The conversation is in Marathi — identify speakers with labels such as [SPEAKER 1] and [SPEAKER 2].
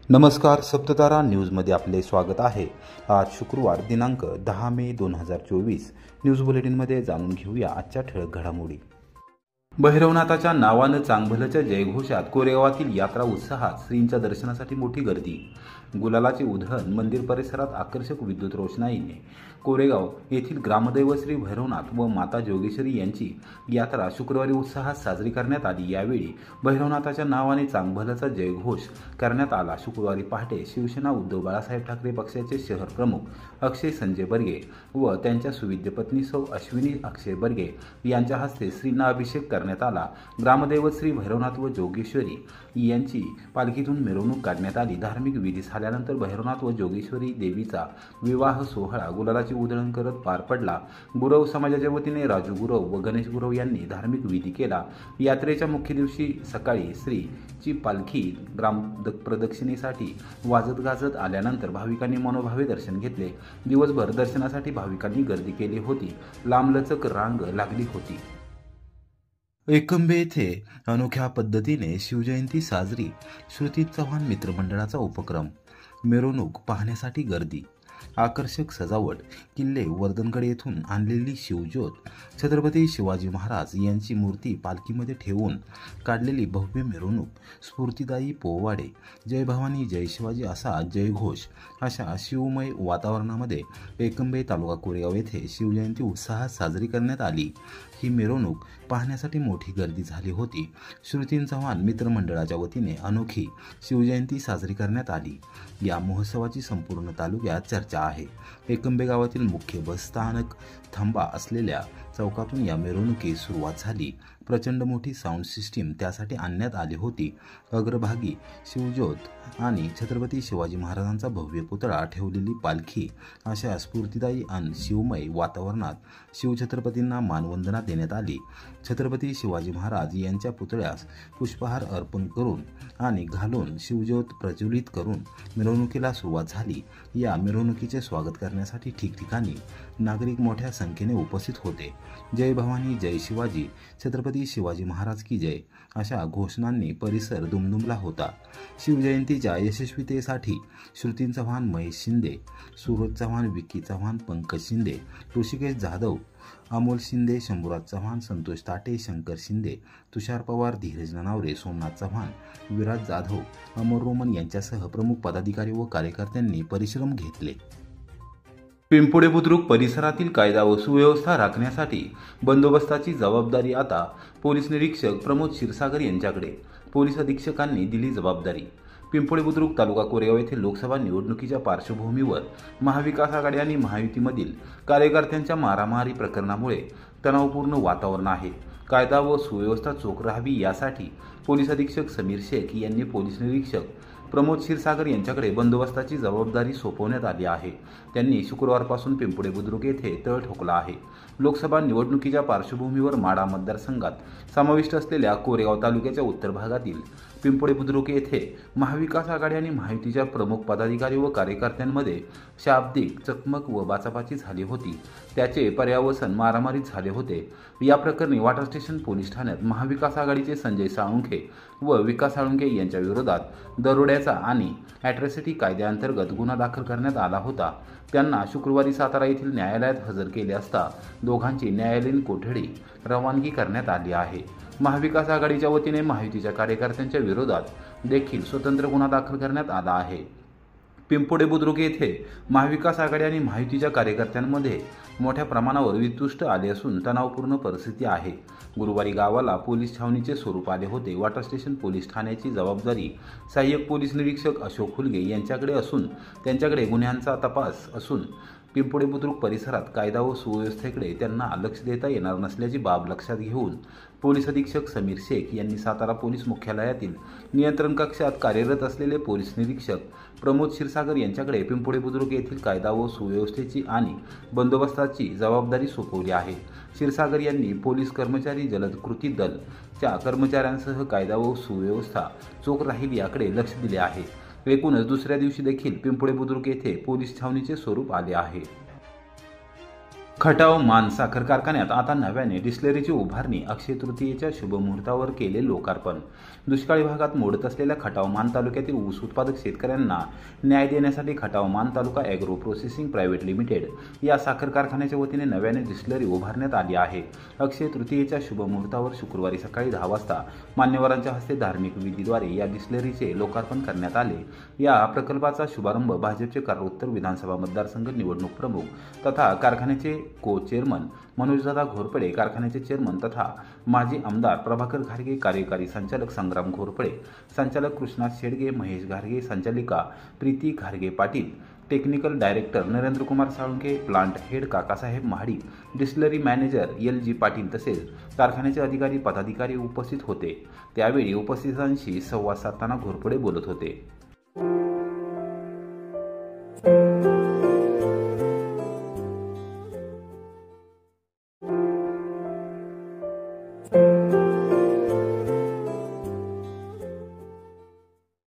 [SPEAKER 1] नमस्कार, सप्ततारा न्यूजमध्ये आपले स्वागत आहे। आज शुक्रवार दिनांक 10 मे 2024 न्यूज बुलेटिनमध्ये जाणून घेऊया आजच्या ठळक घडामोडी। भैरवनाथाच्या नावानं चांगभलच्या जयघोषात कोरेगावातील यात्रा उत्साहात श्रींच्या दर्शनासाठी मोठी गर्दी। गुलालाचे उधळण मंदिर परिसरात आकर्षक विद्युत रोषणाईने। कोरेगाव येथील ग्रामदैव श्री भैरवनाथ व माता जोगेश्वरी यांची यात्रा शुक्रवारी उत्साहात साजरी करण्यात आली। यावेळी भैरवनाथाच्या नावाने चांगभलचा जयघोष करण्यात आला। शुक्रवारी पहाटे शिवसेना उद्धव बाळासाहेब ठाकरे पक्षाचे शहर प्रमुख अक्षय संजय बर्गे व त्यांच्या सुविद्य पत्नी सौ अश्विनी अक्षय बर्गे यांच्या हस्ते श्रींना अभिषेक करण्यात आला। ग्रामदैवत श्री भैरवनाथ व जोगेश्वरी यांची पालखीतून मिरवणूक काढण्यात आली। धार्मिक विधी झाल्यानंतर भैरवनाथ व जोगेश्वरी देवीचा विवाह सोहळा गुलालाची उधळण करत पार पडला। गुरव समाजाच्या वतीने राजू गुरव व गणेश गुरव यांनी धार्मिक विधी केला। यात्रेच्या मुख्य दिवशी सकाळी श्रीची पालखी ग्राम प्रदक्षिणेसाठी वाजत गाजत आल्यानंतर भाविकांनी मनोभावे दर्शन घेतले। दिवसभर दर्शनासाठी भाविकांनी गर्दी केली होती। लांबलचक रांग लागली होती। एकंबे येथे अनोख्या पद्धतीने शिवजयंती साजरी। श्रुती चव्हाण मित्रमंडळाचा उपक्रम। मिरवणूक पाहण्यासाठी गर्दी। आकर्षक सजावट। किल्ले वर्धनगड येथून आणलेली शिवज्योत। छत्रपती शिवाजी महाराज यांची मूर्ती पालखीमध्ये ठेवून काढलेली भव्य मिरवणूक। स्फूर्तिदायी पोवाडे। जय भवानी जय शिवाजी असा जयघोष। अशा शिवमय वातावरणामध्ये एकंबे तालुका कोरेगाव येथे शिवजयंती उत्साहात साजरी करण्यात आली। ही मिरवणूक पाहण्यासाठी मोठी गर्दी झाली होती। श्रुती चव्हाण मित्रमंडळाच्या वतीने अनोखी शिवजयंती साजरी करण्यात आली। या महोत्सवाची संपूर्ण तालुक्यात चर्चा आहे। एकंबे गावातील मुख्य बस स्थानक थांबा असलेल्या चौकातून या मिरवणुकीस सुरुवात झाली। प्रचंड मोठी साऊंड सिस्टीम त्यासाठी आणण्यात आली होती। अग्रभागी शिवज्योत आणि छत्रपती शिवाजी महाराजांचा भव्य पुतळा ठेवलेली पालखी। अशा स्फूर्तिदायी आणि शिवमय वातावरणात शिवछत्रपतींना मानवंदना देण्यात आली। छत्रपती शिवाजी महाराज यांच्या पुतळ्यास पुष्पहार अर्पण करून आणि घालून शिवज्योत प्रज्वलित करून मिरवणुकीला सुरुवात झाली। या मिरवणुकीचे स्वागत करण्यासाठी ठिकठिकाणी नागरिक मोठ्या संख्येने उपस्थित होते। जय भवानी जय शिवाजी, छत्रपती शिवाजी महाराज की जय अशा घोषणांनी परिसर दुमदुमला होता। शिवजयंतीच्या यशस्वीतेसाठी श्रुती चव्हाण, महेश शिंदे, सूरज चव्हाण, विक्की चव्हाण, पंकज शिंदे, ऋषिकेश जाधव, अमोल शिंदे, शंभूराज चव्हाण, संतोष ताटे, शंकर शिंदे, तुषार पवार, धीरज ननावरे, सोमनाथ चव्हाण, विराज जाधव, अमर रोमन यांच्यासह प्रमुख पदाधिकारी व कार्यकर्त्यांनी परिश्रम घेतले। पिंपोडे बुद्रुक परिसरातील कायदा व सुव्यवस्था राखण्यासाठी बंदोबस्ताची जबाबदारी आता पोलीस निरीक्षक प्रमोद क्षीरसागर यांच्याकडे। पोलीस अधीक्षकांनी दिली जबाबदारी। पिंपोडे बुद्रुक तालुका कोरेगाव येथे लोकसभा निवडणुकीच्या पार्श्वभूमीवर महाविकास आघाडी आणि महायुतीमधील कार्यकर्त्यांच्या मारामारी प्रकरणामुळे तणावपूर्ण वातावरण आहे। कायदा व सुव्यवस्था चोख राहावी यासाठी पोलीस अधीक्षक समीर शेख यांनी पोलीस निरीक्षक प्रमोद क्षीरसागर यांच्याकडे बंदोबस्ताची जबाबदारी सोपवण्यात आली आहे। त्यांनी शुक्रवारपासून पिंपोडे बुद्रुक येथे तळ ठोकला आहे। लोकसभा निवडणुकीच्या पार्श्वभूमीवर माढा मतदारसंघात समाविष्ट असलेल्या कोरेगाव तालुक्याच्या उत्तर भागातील पिंपोडे बुद्रुक येथे महाविकास आघाडी आणि महायुतीच्या प्रमुख पदाधिकारी व कार्यकर्त्यांमध्ये शाब्दिक चकमक व बाचाबाची झाली होती। त्याचे पर्यावसन मारामारीत झाले होते। या प्रकरणी वाटर स्टेशन पोलीस ठाण्यात महाविकास आघाडीचे संजय साळुंखे व विकास साळुंखे यांच्या विरोधात दरोड्याचा आणि ॲट्रॉसिटी कायद्याअंतर्गत गुन्हा दाखल करण्यात आला होता। त्यांना शुक्रवारी सातारा येथील न्यायालयात हजर केले असता दोघांची न्यायालयीन कोठडी रवानगी करण्यात आली आहे। महाविकास आघाडीच्या वतीने महायुतीच्या कार्यकर्त्यांच्या विरोधात देखील स्वतंत्र गुन्हा दाखल करण्यात आला आहे। पिंपोडे बुद्रुक येथे महाविकास आघाडी आणि महायुतीच्या कार्यकर्त्यांमध्ये मोठ्या प्रमाणावर वितुष्ट आले असून तणावपूर्ण परिस्थिती आहे। गुरुवारी गावाला पोलीस छावणीचे स्वरूप आले होते। वॉटर स्टेशन पोलीस ठाण्याची जबाबदारी सहाय्यक पोलीस निरीक्षक अशोक हुलगे यांच्याकडे असून त्यांच्याकडे गुन्ह्यांचा तपास असून पिंपोडे बुद्रुक परिसरात कायदा व सुव्यवस्थेकडे त्यांना लक्ष देता येणार नसल्याची बाब लक्षात घेऊन पोलीस अधीक्षक समीर शेख यांनी सातारा पोलीस मुख्यालयातील नियंत्रण कक्षात कार्यरत असलेले पोलीस निरीक्षक प्रमोद क्षीरसागर यांच्याकडे पिंपोडे बुद्रुक येथील कायदा व सुव्यवस्थेची आणि बंदोबस्ताची जबाबदारी सोपवली आहे। क्षीरसागर यांनी पोलीस कर्मचारी जलद कृती दलच्या कर्मचाऱ्यांसह कायदा व सुव्यवस्था चोख राहील याकडे लक्ष दिले आहे। एकूणच दुसऱ्या दिवशी देखील पिंपोडे बुद्रुक येथे पोलीस छावणीचे स्वरूप आले आहे। खटाव मान साखर कारखान्यात आता नव्याने डिस्टिलरीची उभारणी, अक्षय तृतीयेच्या शुभमुहूर्तावर केले लोकार्पण। दुष्काळी भागात मोडत असलेल्या खटाव मान तालुक्यातील ऊस उत्पादक शेतकऱ्यांना न्याय देण्यासाठी खटाव मान तालुका ॲग्रो प्रोसेसिंग प्रायव्हेट लिमिटेड या साखर कारखान्याच्या वतीने नव्याने डिस्टिलरी उभारण्यात आली आहे। अक्षय तृतीयेच्या शुभमुहूर्तावर शुक्रवारी सकाळी 10 वाजता मान्यवरांच्या हस्ते धार्मिक विधीद्वारे या डिस्टिलरीचे लोकार्पण करण्यात आले। या प्रकल्पाचा शुभारंभ भाजपचे उत्तर विधानसभा मतदारसंघ निवडणूक प्रमुख तथा कारखान्याचे को-चेअरमन मनोजदादा घोरपडे, कारखान्याचे चेअरमन तथा माजी आमदार प्रभाकर घारगे, कार्यकारी संचालक संग्राम घोरपडे, संचालक कृष्णात शेडगे, महेश घारगे, संचालिका प्रीती घारगे Patil, technical director Narendra Kumar Salunkhe, plant head Kakasaheb Mahadik, distillery manager LG Patil तसेच कारखान्याचे अधिकारी पदाधिकारी उपस्थित होते। त्यावेळी उपस्थितांशी संवाद साधताना घोरपडे बोलत होते।